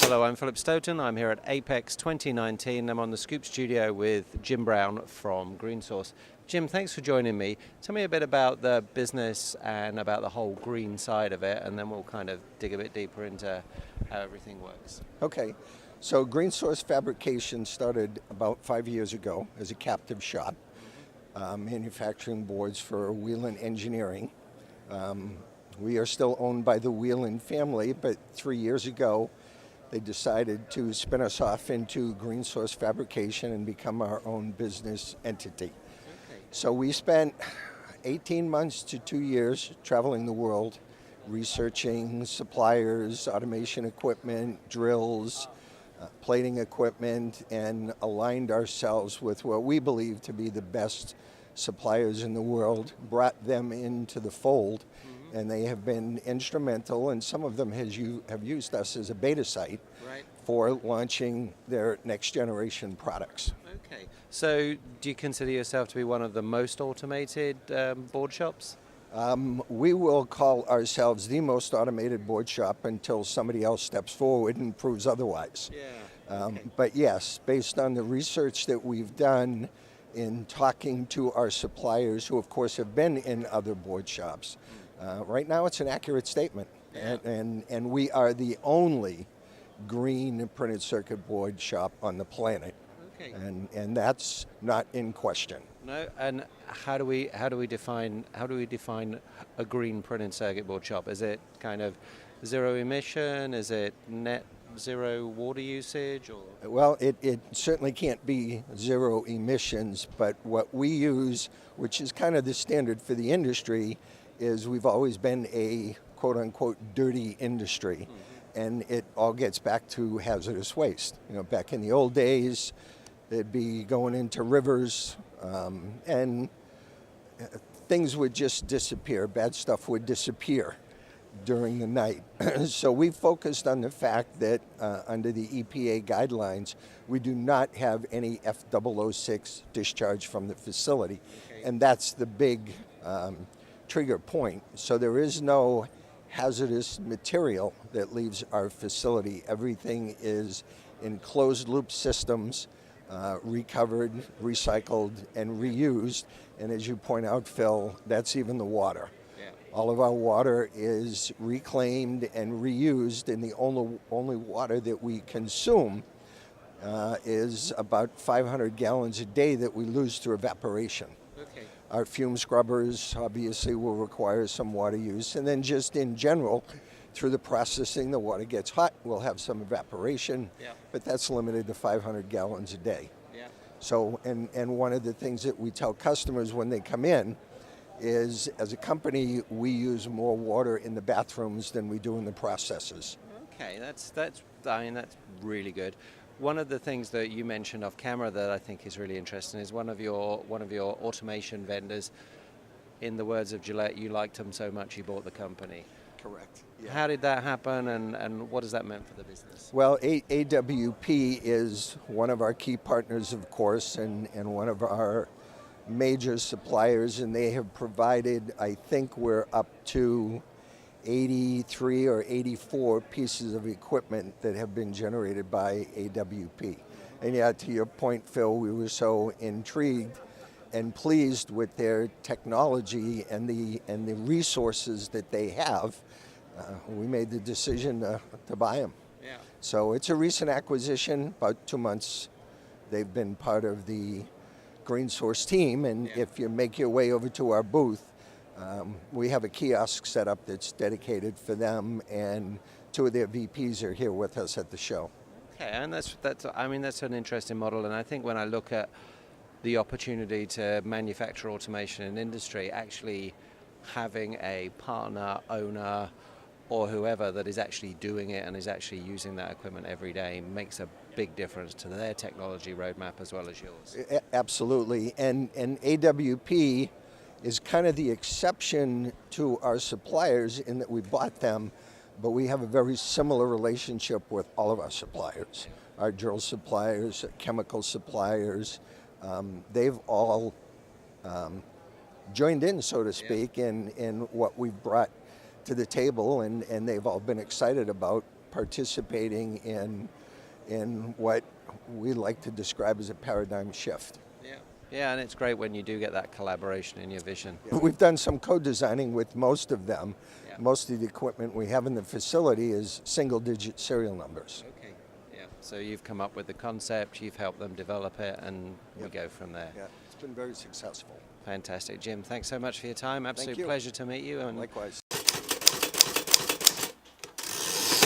Hello, I'm Philip Stoten. I'm here at Apex 2019. I'm on the Scoop studio with Jim Brown from Greensource. Jim, thanks for joining me. Tell me a bit about the business and about the whole green side of it, and then we'll kind of dig a bit deeper into how everything works. Okay, so Greensource Fabrication started about 5 years ago as a captive shop, manufacturing boards for Whelan Engineering. We are still owned by the Whelan family, but 3 years ago they decided to spin us off into Greensource Fabrication and become our own business entity. Okay. So we spent 18 months to 2 years traveling the world, researching suppliers, automation equipment, drills, plating equipment, and aligned ourselves with what we believe to be the best suppliers in the world, brought them into the fold, and they have been instrumental, and some of them have used us as a beta site for launching their next generation products. Okay, so do you consider yourself to be one of the most automated board shops? We will call ourselves the most automated board shop until somebody else steps forward and proves otherwise. Yeah. Okay. But yes, based on the research that we've done in talking to our suppliers, who of course have been in other board shops, right now it's an accurate statement. Yeah. And we are the only green printed circuit board shop on the planet. Okay. And that's not in question. No, and how do we define a green printed circuit board shop? Is it kind of zero emission? Is it net zero water usage? Or Well, it certainly can't be zero emissions, but what we use, which is kind of the standard for the industry, is we've always been a quote-unquote dirty industry, and it all gets back to hazardous waste. You know, back in the old days, they'd be going into rivers, and things would just disappear. Bad stuff would disappear during the night. So we focused on the fact that under the EPA guidelines, we do not have any F006 discharge from the facility. Okay. And that's the big trigger point. So there is no hazardous material that leaves our facility. Everything is in closed loop systems, recovered, recycled, and reused. And as you point out, Phil, that's even the water. yeah. All of our water is reclaimed and reused, and the only water that we consume is about 500 gallons a day that we lose through evaporation. Okay. Our fume scrubbers obviously will require some water use, and then just in general, through the processing, the water gets hot, we'll have some evaporation, Yeah. but that's limited to 500 gallons a day. Yeah. So, and one of the things that we tell customers when they come in is, as a company, we use more water in the bathrooms than we do in the processes. Okay, that's really good. One of the things that you mentioned off camera that I think is really interesting is one of your automation vendors, in the words of Gillette, you liked them so much you bought the company. Correct. How did that happen, and what does that mean for the business? Well, AWP is one of our key partners, of course, and one of our major suppliers, and they have provided, I think we're up to 83 or 84 pieces of equipment that have been generated by AWP. And yeah, to your point, Phil, we were so intrigued and pleased with their technology and the resources that they have. We made the decision to buy them. Yeah. So it's a recent acquisition, about 2 months. They've been part of the Greensource team, and Yeah. if you make your way over to our booth, we have a kiosk set up that's dedicated for them, and 2 of their VPs are here with us at the show. Okay, and that's an interesting model, and I think when I look at the opportunity to manufacture automation in industry, actually having a partner, owner, or whoever that is actually doing it and is actually using that equipment every day makes a big difference to their technology roadmap as well as yours. Absolutely, and AWP is kind of the exception to our suppliers in that we bought them, but we have a very similar relationship with all of our suppliers. Our drill suppliers, chemical suppliers, they've all joined in, so to speak, in what we've brought to the table, and they've all been excited about participating in what we like to describe as a paradigm shift. Yeah. Yeah, and it's great when you do get that collaboration in your vision. We've done some co-designing with most of them. Yeah. Most of the equipment we have in the facility is single-digit serial numbers. Okay. Yeah. So you've come up with the concept, you've helped them develop it, and we go from there. Yeah, it's been very successful. Fantastic. Jim, thanks so much for your time. Absolute you. pleasure to meet you. And Likewise.